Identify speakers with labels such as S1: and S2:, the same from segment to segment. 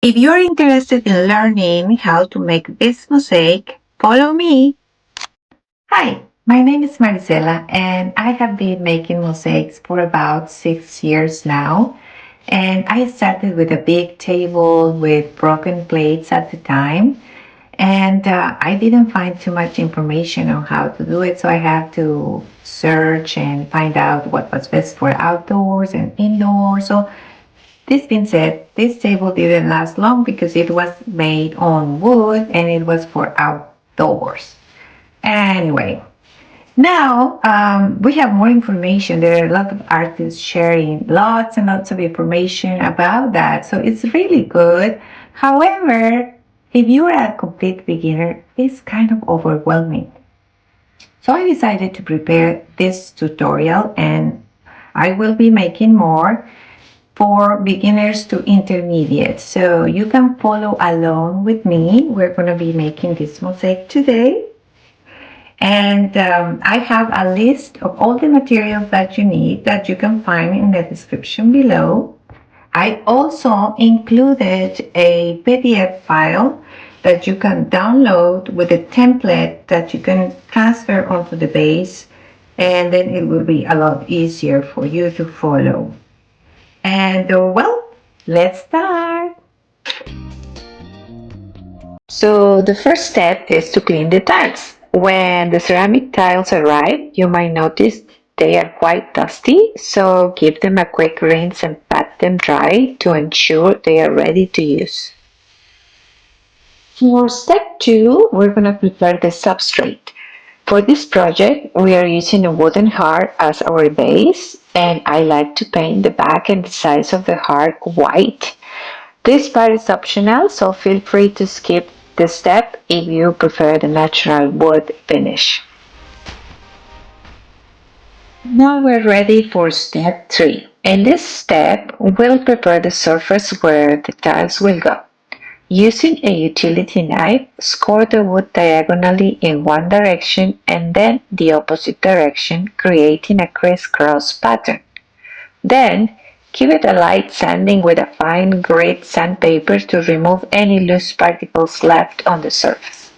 S1: If you're interested in learning how to make this mosaic, follow me. Hi, my name is Maricela and I have been making mosaics for about 6 years now. And I started with a big table with broken plates at the time. And I didn't find too much information on how to do it, so I had to search and find out what was best for outdoors and indoors. So this being said, this table didn't last long because it was made on wood and it was for outdoors. Anyway, now we have more information. There are a lot of artists sharing lots and lots of information about that. So it's really good. However, if you're a complete beginner, it's kind of overwhelming. So I decided to prepare this tutorial and I will be making more for beginners to intermediate. So you can follow along with me. We're going to be making this mosaic today. And I have a list of all the materials that you need that you can find in the description below. I also included a PDF file that you can download with a template that you can transfer onto the base, and then it will be a lot easier for you to follow. And well, let's start. So the first step is to clean the tiles. When the ceramic tiles arrive, you might notice they are quite dusty, so give them a quick rinse and pat them dry to ensure they are ready to use. For step 2, we're going to prepare the substrate. For this project, we are using a wooden heart as our base, and I like to paint the back and the sides of the heart white. This part is optional, so feel free to skip this step if you prefer the natural wood finish. Now we're ready for step 3. In this step, we'll prepare the surface where the tiles will go. Using a utility knife, score the wood diagonally in one direction and then the opposite direction, creating a crisscross pattern. Then, give it a light sanding with a fine grit sandpaper to remove any loose particles left on the surface.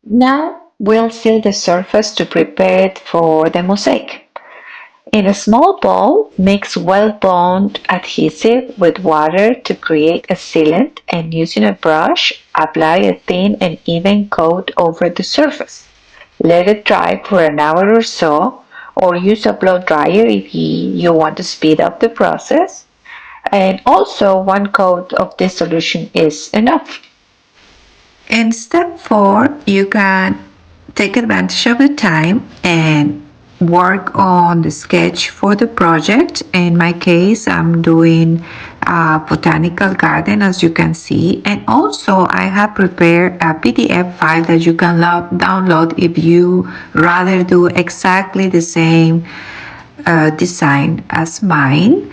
S1: Now, we'll seal the surface to prepare it for the mosaic. In a small bowl, mix well-bound adhesive with water to create a sealant and using a brush, apply a thin and even coat over the surface. Let it dry for an hour or so, or use a blow dryer if you want to speed up the process. And also, one coat of this solution is enough. In step 4, you can take advantage of the time and work on the sketch for the project. In my case, I'm doing a botanical garden, as you can see, and also I have prepared a PDF file that you can download if you rather do exactly the same design as mine.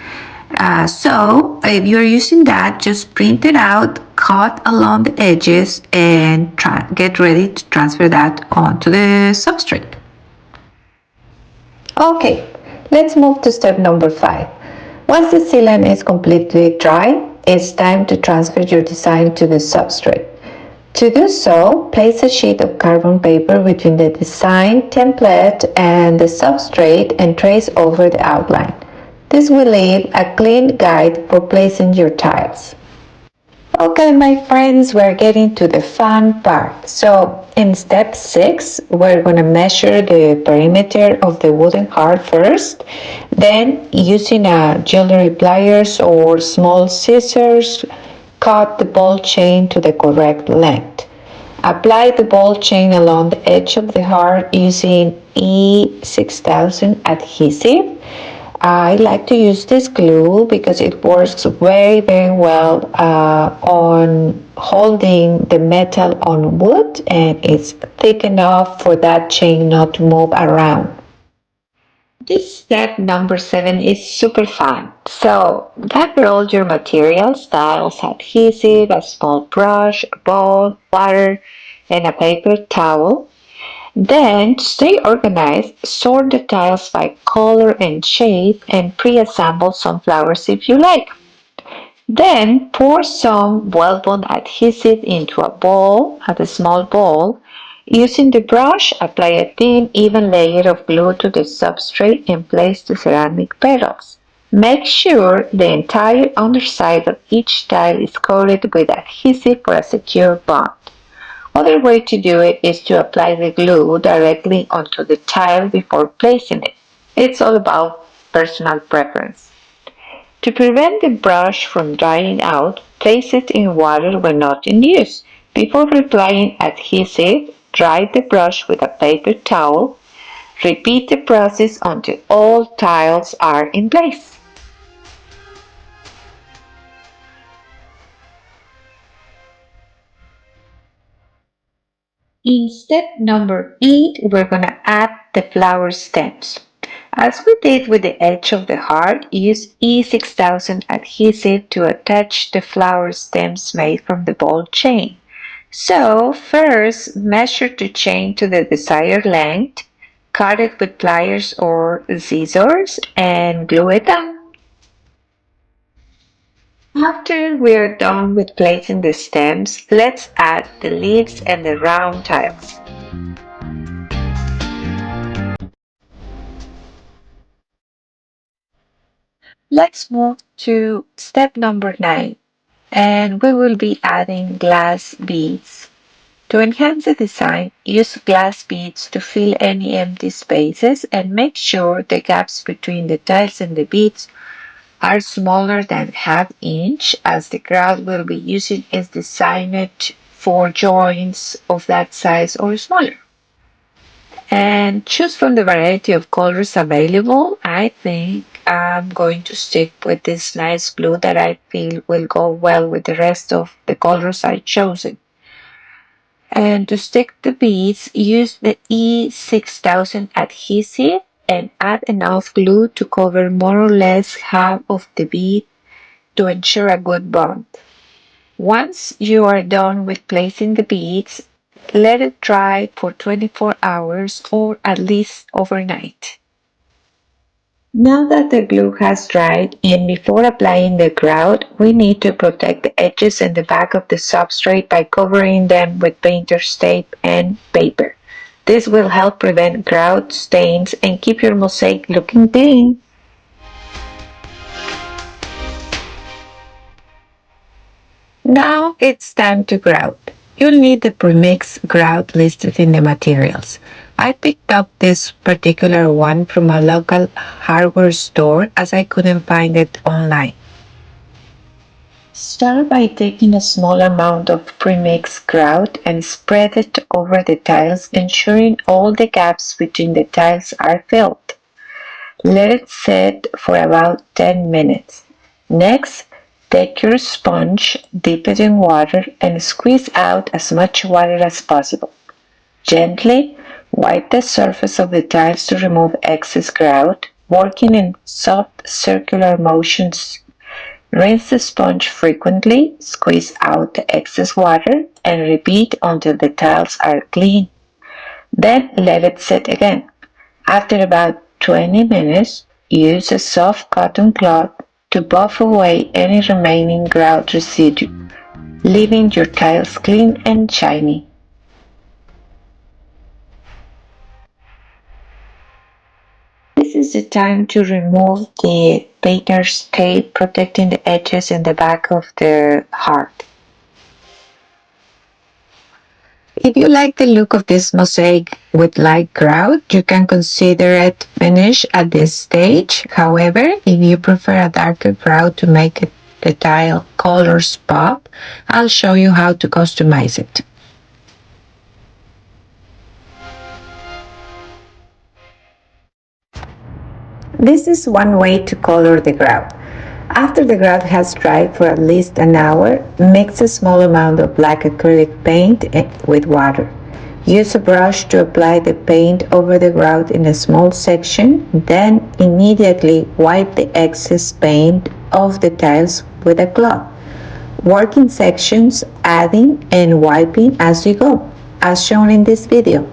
S1: So if you're using that, just print it out, cut along the edges, and get ready to transfer that onto the substrate. Okay, let's move to step number 5. Once the sealant is completely dry, it's time to transfer your design to the substrate. To do so, place a sheet of carbon paper between the design template and the substrate and trace over the outline. This will leave a clean guide for placing your tiles. Okay, my friends, we're getting to the fun part. So in step 6, we're going to measure the perimeter of the wooden heart first. Then, using a jewelry pliers or small scissors, cut the ball chain to the correct length. Apply the ball chain along the edge of the heart using E6000 adhesive. I like to use this glue because it works very well on holding the metal on wood, and it's thick enough for that chain not to move around. This step number 7 is super fun. So gather all your materials, tiles, adhesive, a small brush, a bowl, water, and a paper towel. Then, to stay organized, sort the tiles by color and shape and pre-assemble some flowers if you like. Then pour some well-bound adhesive into a small bowl. Using the brush, apply a thin, even layer of glue to the substrate and place the ceramic petals. Make sure the entire underside of each tile is coated with adhesive for a secure bond. Other way to do it is to apply the glue directly onto the tile before placing it. It's all about personal preference. To prevent the brush from drying out, place it in water when not in use. Before applying adhesive, dry the brush with a paper towel. Repeat the process until all tiles are in place. In step number 8, we're going to add the flower stems. As we did with the edge of the heart, use E6000 adhesive to attach the flower stems made from the ball chain. So first, measure the chain to the desired length, cut it with pliers or scissors, and glue it down. After we're done with placing the stems, let's add the leaves and the round tiles. Let's move to step number 9, and we will be adding glass beads. To enhance the design, use glass beads to fill any empty spaces and make sure the gaps between the tiles and the beads are smaller than ½ inch, as the grout we'll be using is designed for joints of that size or smaller. And choose from the variety of colors available. I think I'm going to stick with this nice blue that I feel will go well with the rest of the colors I chosen. And to stick the beads, use the E6000 adhesive and add enough glue to cover more or less half of the bead to ensure a good bond. Once you are done with placing the beads, let it dry for 24 hours or at least overnight. Now that the glue has dried and before applying the grout, we need to protect the edges and the back of the substrate by covering them with painter's tape and paper. This will help prevent grout stains and keep your mosaic looking clean. Now it's time to grout. You'll need the premix grout listed in the materials. I picked up this particular one from a local hardware store as I couldn't find it online. Start by taking a small amount of premix grout and spread it over the tiles, ensuring all the gaps between the tiles are filled. Let it set for about 10 minutes. Next, take your sponge, dip it in water, and squeeze out as much water as possible. Gently wipe the surface of the tiles to remove excess grout, working in soft circular motions. Rinse the sponge frequently, squeeze out the excess water, and repeat until the tiles are clean. Then let it set again. After about 20 minutes, use a soft cotton cloth to buff away any remaining grout residue, leaving your tiles clean and shiny. This is the time to remove the painter's tape protecting the edges and the back of the heart. If you like the look of this mosaic with light grout, you can consider it finished at this stage. However, if you prefer a darker grout to make the tile colors pop, I'll show you how to customize it. This is one way to color the grout. After the grout has dried for at least an hour, mix a small amount of black acrylic paint with water. Use a brush to apply the paint over the grout in a small section, then immediately wipe the excess paint off the tiles with a cloth. Work in sections, adding and wiping as you go, as shown in this video.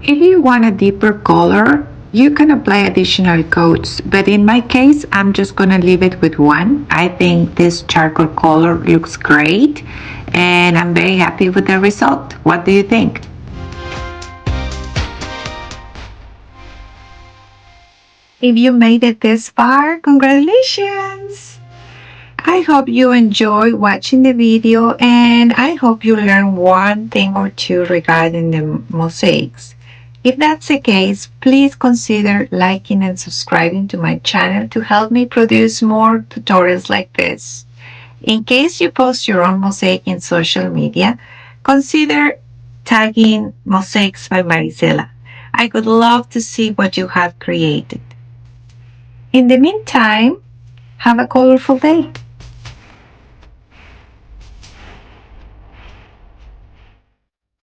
S1: If you want a deeper color, you can apply additional coats, but in my case, I'm just gonna leave it with one. I think this charcoal color looks great, and I'm very happy with the result. What do you think? If you made it this far, congratulations! I hope you enjoy watching the video, and I hope you learn one thing or two regarding the mosaics. If that's the case, please consider liking and subscribing to my channel to help me produce more tutorials like this. In case you post your own mosaic in social media, consider tagging Mosaics by Maricela. I would love to see what you have created. In the meantime, have a colorful day.